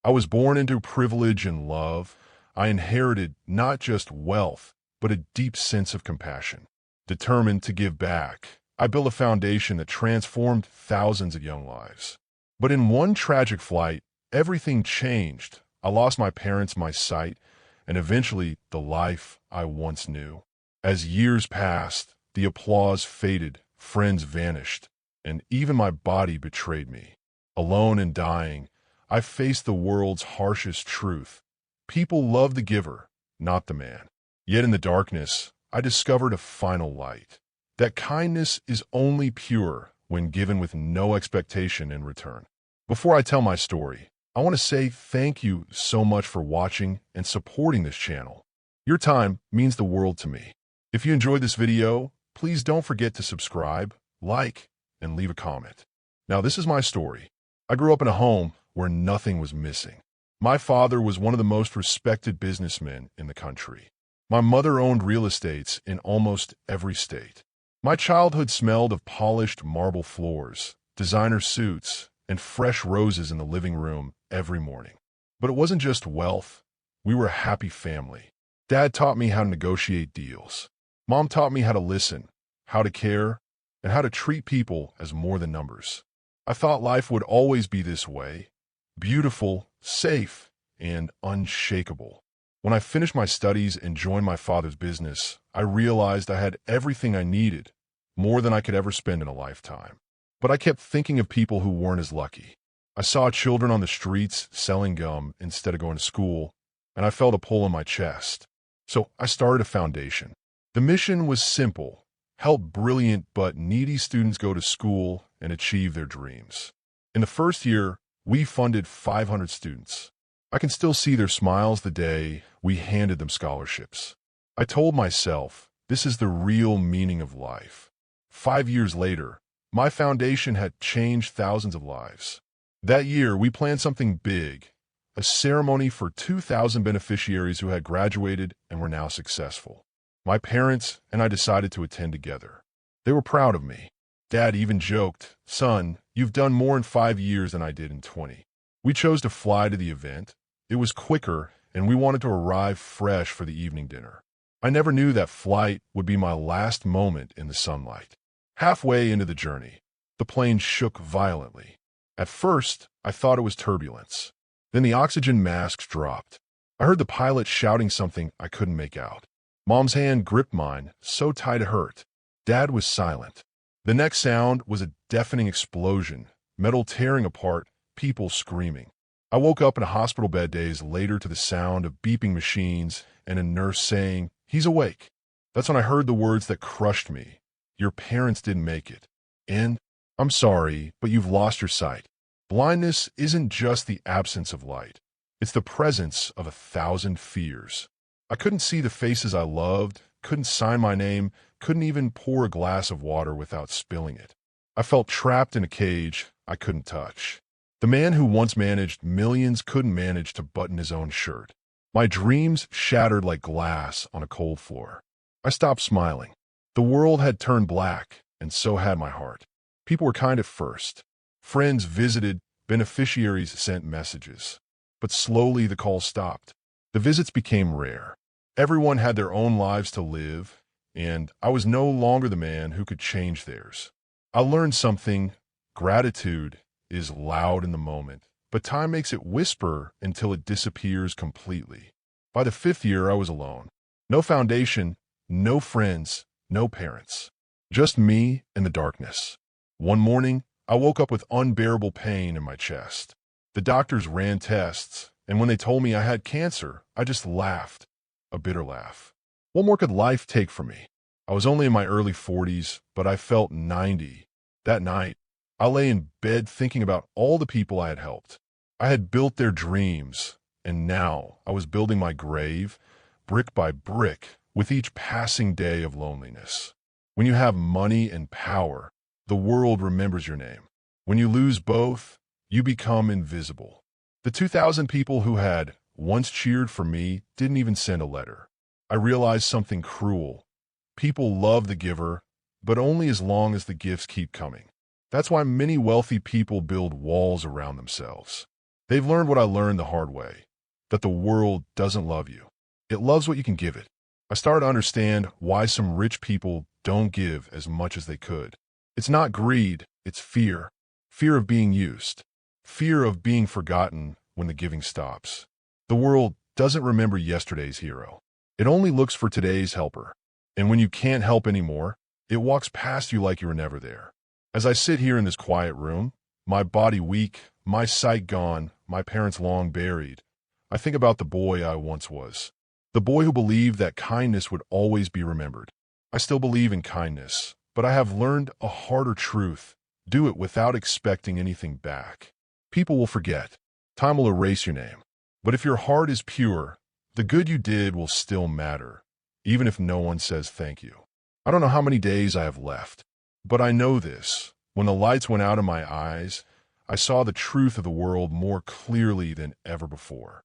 I was born into privilege and love. I inherited not just wealth, but a deep sense of compassion. Determined to give back, I built a foundation that transformed thousands of young lives. But in one tragic flight, everything changed. I lost my parents, my sight, and eventually the life I once knew. As years passed, the applause faded, friends vanished, and even my body betrayed me. Alone and dying, I faced the world's harshest truth. People love the giver, not the man. Yet in the darkness, I discovered a final light. That kindness is only pure when given with no expectation in return. Before I tell my story, I want to say thank you so much for watching and supporting this channel. Your time means the world to me. If you enjoyed this video, please don't forget to subscribe, like, and leave a comment. Now, this is my story. I grew up in a home where nothing was missing. My father was one of the most respected businessmen in the country. My mother owned real estates in almost every state. My childhood smelled of polished marble floors, designer suits, and fresh roses in the living room every morning. But it wasn't just wealth. We were a happy family. Dad taught me how to negotiate deals. Mom taught me how to listen, how to care, and how to treat people as more than numbers. I thought life would always be this way, beautiful, safe, and unshakable. When I finished my studies and joined my father's business, I realized I had everything I needed, more than I could ever spend in a lifetime. But I kept thinking of people who weren't as lucky. I saw children on the streets selling gum instead of going to school, and I felt a pull in my chest. So I started a foundation. The mission was simple: help brilliant but needy students go to school and achieve their dreams. In the first year, we funded 500 students. I can still see their smiles the day we handed them scholarships. I told myself, this is the real meaning of life. 5 years later, my foundation had changed thousands of lives. That year, we planned something big, a ceremony for 2,000 beneficiaries who had graduated and were now successful. My parents and I decided to attend together. They were proud of me. Dad even joked, "Son, you've done more in 5 years than I did in 20. We chose to fly to the event. It was quicker, and we wanted to arrive fresh for the evening dinner. I never knew that flight would be my last moment in the sunlight. Halfway into the journey, the plane shook violently. At first, I thought it was turbulence. Then the oxygen masks dropped. I heard the pilot shouting something I couldn't make out. Mom's hand gripped mine, so tight it hurt. Dad was silent. The next sound was a deafening explosion, metal tearing apart, people screaming. I woke up in a hospital bed days later to the sound of beeping machines and a nurse saying, "He's awake." That's when I heard the words that crushed me. "Your parents didn't make it. And I'm sorry, but you've lost your sight." Blindness isn't just the absence of light. It's the presence of 1,000 fears. I couldn't see the faces I loved, couldn't sign my name, couldn't even pour a glass of water without spilling it. I felt trapped in a cage I couldn't touch. The man who once managed millions couldn't manage to button his own shirt. My dreams shattered like glass on a cold floor. I stopped smiling. The world had turned black, and so had my heart. People were kind at first. Friends visited, beneficiaries sent messages. But slowly the calls stopped. The visits became rare. Everyone had their own lives to live, and I was no longer the man who could change theirs. I learned something: gratitude is loud in the moment, but time makes it whisper until it disappears completely. By the 5th year, I was alone. No foundation, no friends, no parents. Just me and the darkness. One morning, I woke up with unbearable pain in my chest. The doctors ran tests, and when they told me I had cancer, I just laughed. A bitter laugh. What more could life take from me? I was only in my early 40s, but I felt 90. That night, I lay in bed thinking about all the people I had helped. I had built their dreams, and now I was building my grave, brick by brick, with each passing day of loneliness. When you have money and power, the world remembers your name. When you lose both, you become invisible. The 2,000 people who had once cheered for me didn't even send a letter. I realized something cruel. People love the giver, but only as long as the gifts keep coming. That's why many wealthy people build walls around themselves. They've learned what I learned the hard way, that the world doesn't love you. It loves what you can give it. I started to understand why some rich people don't give as much as they could. It's not greed, it's fear. Fear of being used. Fear of being forgotten when the giving stops. The world doesn't remember yesterday's hero. It only looks for today's helper. And when you can't help anymore, it walks past you like you were never there. As I sit here in this quiet room, my body weak, my sight gone, my parents long buried, I think about the boy I once was. The boy who believed that kindness would always be remembered. I still believe in kindness, but I have learned a harder truth. Do it without expecting anything back. People will forget. Time will erase your name. But if your heart is pure, the good you did will still matter, even if no one says thank you. I don't know how many days I have left, but I know this. When the lights went out of my eyes, I saw the truth of the world more clearly than ever before.